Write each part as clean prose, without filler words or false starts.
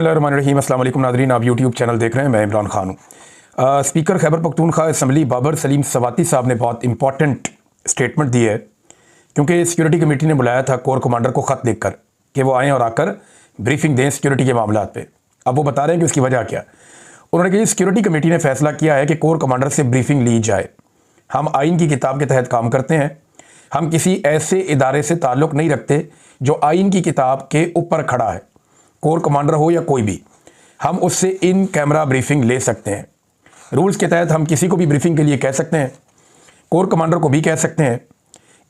बिस्मिल्लाहिर्रहमानिर्रहीम। अस्सलाम वालेकुम नाज़रीन, आप यूट्यूब चैनल देख रहे हैं। मैं इमरान खान हूँ। स्पीकर खैबर पख्तूनख्वा असम्बली बाबर सलीम सवाती साहब ने बहुत इंपॉर्टेंट स्टेटमेंट दी है, क्योंकि सिक्योरिटी कमेटी ने बुलाया था कोर कमांडर को ख़त लिख कर कि वो आएँ और आकर ब्रीफिंग दें सिक्योरिटी के मामला पे। अब वो बता रहे हैं कि उसकी वजह क्या। उन्होंने कहा सिक्योरिटी कमेटी ने फैसला किया है कि कोर कमांडर से ब्रीफिंग ली जाए। हम आइन की किताब के तहत काम करते हैं। हम किसी ऐसे इदारे से ताल्लुक़ नहीं रखते जो आइन की किताब के ऊपर खड़ा है, कोर कमांडर हो या कोई भी। हम उससे इन कैमरा ब्रीफिंग ले सकते हैं। रूल्स के तहत हम किसी को भी ब्रीफिंग के लिए कह सकते हैं, कोर कमांडर को भी कह सकते हैं।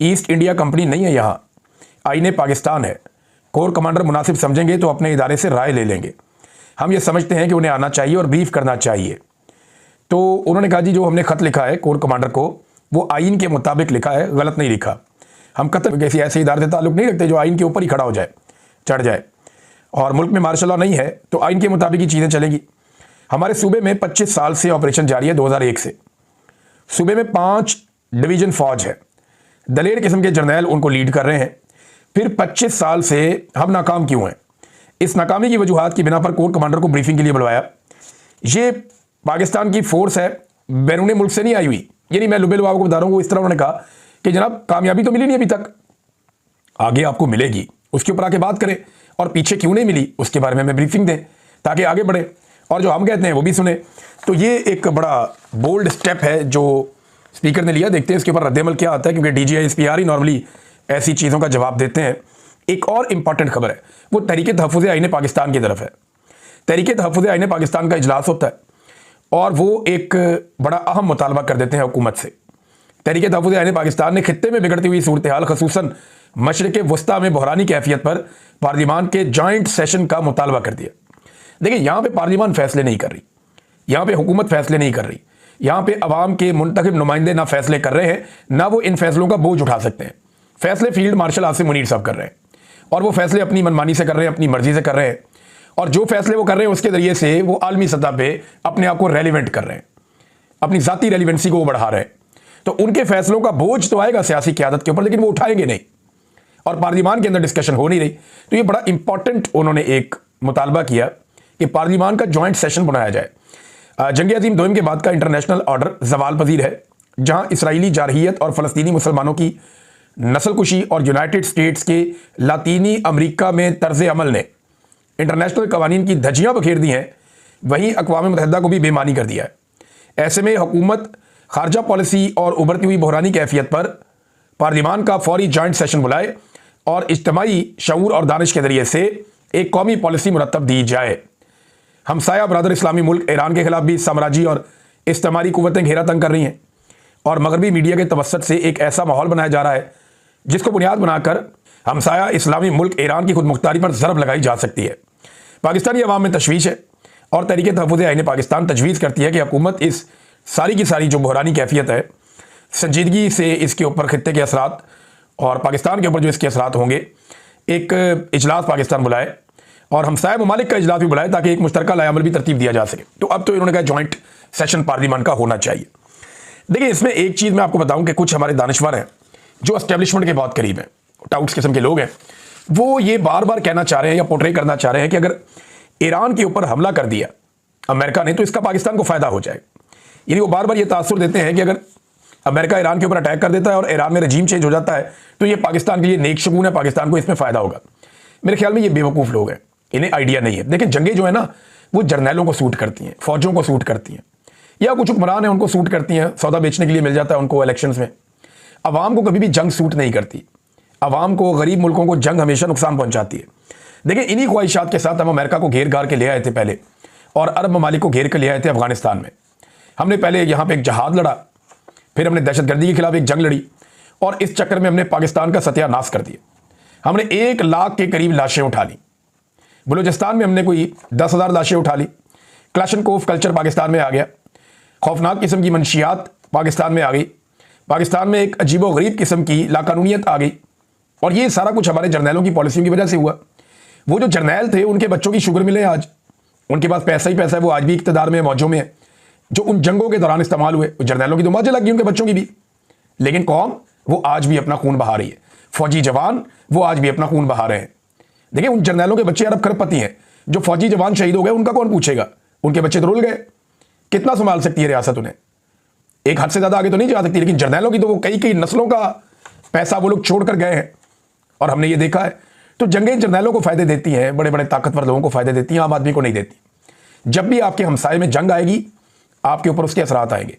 ईस्ट इंडिया कंपनी नहीं है, यहाँ आईने पाकिस्तान है। कोर कमांडर मुनासिब समझेंगे तो अपने इदारे से राय ले लेंगे। हम ये समझते हैं कि उन्हें आना चाहिए और ब्रीफ करना चाहिए। तो उन्होंने कहा जी, जो हमने ख़त लिखा है कोर कमांडर को, वो आइन के मुताबिक लिखा है, गलत नहीं लिखा। हम कतई किसी ऐसे इदारे से ताल्लुक़ नहीं रखते जो आइन के ऊपर ही खड़ा हो जाए, चढ़ जाए। और मुल्क में मार्शल लॉ नहीं है तो आइन के मुताबिक ही चीज़ें चलेंगी। हमारे सूबे में 25 साल से ऑपरेशन जारी है, 2001 से। सूबे में 5 डिवीज़न फ़ौज है, दलेर किस्म के जर्नैल उनको लीड कर रहे हैं। फिर 25 साल से हम नाकाम क्यों हैं? इस नाकामी की वजूहात की बिना पर कोर कमांडर को ब्रीफिंग के लिए बुलवाया। ये पाकिस्तान की फोर्स है, बैरून मुल्क से नहीं आई हुई। यानी मैं लुबे लुबाब को बता रहा हूँ, इस तरह उन्होंने कहा कि जनाब कामयाबी तो मिली नहीं अभी तक, आगे आपको मिलेगी, उसके ऊपर आके बात करें। और पीछे क्यों नहीं मिली उसके बारे में ब्रीफिंग दें ताकि आगे बढ़े और जो हम कहते हैं वो भी सुने। तो ये एक बड़ा बोल्ड स्टेप है जो स्पीकर ने लिया। देखते हैं इसके ऊपर रद्द-ए-अमल क्या आता है, क्योंकि DGI SPR ही नॉर्मली ऐसी चीज़ों का जवाब देते हैं। एक और इंपॉर्टेंट खबर है, वो तहरीक तहफ़्फ़ुज़ आईन पाकिस्तान की तरफ है। तहरीक तहफ़्फ़ुज़ आईन पाकिस्तान का इजलास होता है और वो एक बड़ा अहम मुतालबा कर देते हैं हुकूमत से। तहरीक तहफ़्फ़ुज़ आईन पाकिस्तान ने खित्ते में बिगड़ती हुई सूरत हाल, ख़ुसूसन मशरिक़ वस्ता में बहरानी कैफियत पर पार्लिमान के जॉइंट सेशन का मुतालबा कर दिया। देखिए, यहाँ पे पार्लिमान फैसले नहीं कर रही, यहाँ पे हुकूमत फैसले नहीं कर रही, यहाँ पे अवाम के मुंतखब नुमाइंदे ना फैसले कर रहे हैं, ना वो इन फैसलों का बोझ उठा सकते हैं। फैसले फील्ड मार्शल आसिम मुनीर साहब कर रहे हैं और वो फैसले अपनी मनमानी से कर रहे हैं, अपनी मर्जी से कर रहे हैं। और जो फैसले वो कर रहे हैं उसके जरिए से वो आलमी सतह पर अपने आप को रेलिवेंट कर रहे हैं, अपनी ज़ाती रेलिवेंसी को वो बढ़ा रहे हैं। तो उनके फैसलों का बोझ तो आएगा सियासी क़यादत के ऊपर, लेकिन वो उठाएंगे नहीं और पार्लिमान के अंदर डिस्कशन हो नहीं रही। तो ये बड़ा इंपॉर्टेंट उन्होंने एक मुतालबा किया कि पार्लिमान का जॉइंट सेशन बनाया जाए। जंग अजीम दोम के बाद का इंटरनेशनल ऑर्डर जवाल पजीर है, जहां इसराइली जारहियत और फ़लस्तीनी मुसलमानों की नस्लकुशी और यूनाइटेड स्टेट्स के लातीनी अमरीका में तर्ज अमल ने इंटरनेशनल कवानीन की धज्जियाँ बखेर दी हैं, वहीं अक़वाम मुत्तहिदा को भी बेमानी कर दिया है। ऐसे में हुकूमत खारजा पॉलिसी और उभरती हुई बहरानी कैफियत पर पार्लिमान का फौरी जॉइंट सेशन बुलाए और इज्तिमाई शऊर और दानिश के जरिए से एक कौमी पॉलिसी मुरतब दी जाए। हमसाया बरादर इस्लामी मुल्क ईरान के खिलाफ भी साम्राजी और इस्तेमारी कुव्वतें घेरा तंग कर रही हैं और मगरबी मीडिया के तवस्सुत से एक ऐसा माहौल बनाया जा रहा है जिसको बुनियाद बनाकर हमसाया इस्लामी मुल्क ईरान की खुद मुख्तारी पर ज़रब लगाई जा सकती है। पाकिस्तानी अवाम में तशवीश है और तहरीक तहफ़्फ़ुज़ आईन पाकिस्तान तजवीज़ करती है कि हुकूमत इस सारी की सारी जो बहरानी कैफियत है, संजीदगी से इसके ऊपर खित्ते के असरात और पाकिस्तान के ऊपर जो इसके असरात होंगे, एक इजलास पाकिस्तान बुलाए और हमसाया ममालिक का इजलास भी बुलाए ताकि एक मुश्तरका लाएअमल भी तरतीब दिया जा सके। तो अब तो इन्होंने कहा जॉइंट सेशन पार्लिमान का होना चाहिए। देखिए, इसमें एक चीज़ मैं आपको बताऊं कि कुछ हमारे दानिश्वर हैं जो एस्टेब्लिशमेंट के बहुत करीब हैं, टाउट्स किस्म के लोग हैं, वो ये बार बार कहना चाह रहे हैं या पोर्ट्रे करना चाह रहे हैं कि अगर ईरान के ऊपर हमला कर दिया अमेरिका ने तो इसका पाकिस्तान को फ़ायदा हो जाएगा। यानी वो बार बार ये तासुर देते हैं कि अगर अमेरिका ईरान के ऊपर अटैक कर देता है और ईरान में रजीम चेंज हो जाता है तो ये पाकिस्तान के लिए नेक शगुन है, पाकिस्तान को इसमें फ़ायदा होगा। मेरे ख्याल में ये बेवकूफ़ लोग हैं, इन्हें आइडिया नहीं है। लेकिन जंगें जो है ना, वो जर्नैलों को सूट करती हैं, फ़ौजों को सूट करती हैं, या कुछ हुक्मरान हैं उनको सूट करती हैं, सौदा बेचने के लिए मिल जाता है उनको इलेक्शंस में। अवाम को कभी भी जंग सूट नहीं करती। अवाम को, गरीब मुल्कों को जंग हमेशा नुकसान पहुँचाती है। देखिए, इन्हीं ख्वाहिशात के साथ हम अमेरिका को घेर घार के ले आए थे पहले, और अरब ममालिक को घेर के ले आए थे अफगानिस्तान में। हमने पहले यहाँ पे एक जहाद लड़ा, फिर हमने दहशतगर्दी के खिलाफ एक जंग लड़ी और इस चक्कर में हमने पाकिस्तान का सत्यानाश कर दिया। हमने 1 लाख के करीब लाशें उठा ली। बलूचिस्तान में हमने कोई 10,000 लाशें उठा ली। क्लाशनकोफ कल्चर पाकिस्तान में आ गया। खौफनाक किस्म की मंशियात पाकिस्तान में आ गई। पाकिस्तान में एक अजीबोगरीब किस्म की लाकानूनियत आ गई और ये सारा कुछ हमारे जर्नैलों की पॉलिसियों की वजह से हुआ। वो जो जर्नैल थे उनके बच्चों की शुगर मिले, आज उनके पास पैसा ही पैसा है, वो आज भी इक़्तिदार में, मौजों में है। जो उन जंगों के दौरान इस्तेमाल हुए, जर्नैलों की तो मौजें लग गई, उनके बच्चों की भी। लेकिन कौम वो आज भी अपना खून बहा रही है। फौजी जवान वो आज भी अपना खून बहा रहे हैं। देखिए, उन जर्नैलों के बच्चे अरब खरबपति हैं, जो फौजी जवान शहीद हो गए उनका कौन पूछेगा? उनके बच्चे तो रुल गए, कितना संभाल सकती है रियासत उन्हें? एक हद से ज़्यादा आगे तो नहीं जा सकती, लेकिन जर्नैलों की तो वो कई कई नस्लों का पैसा वो लोग छोड़ कर गए हैं और हमने ये देखा है। तो जंगें जर्नैलों को फ़ायदे देती हैं, बड़े बड़े ताकतवर लोगों को फ़ायदे देती हैं, आम आदमी को नहीं देती। जब भी आपके हमसाये में जंग आएगी, आपके ऊपर उसके असरात आएंगे।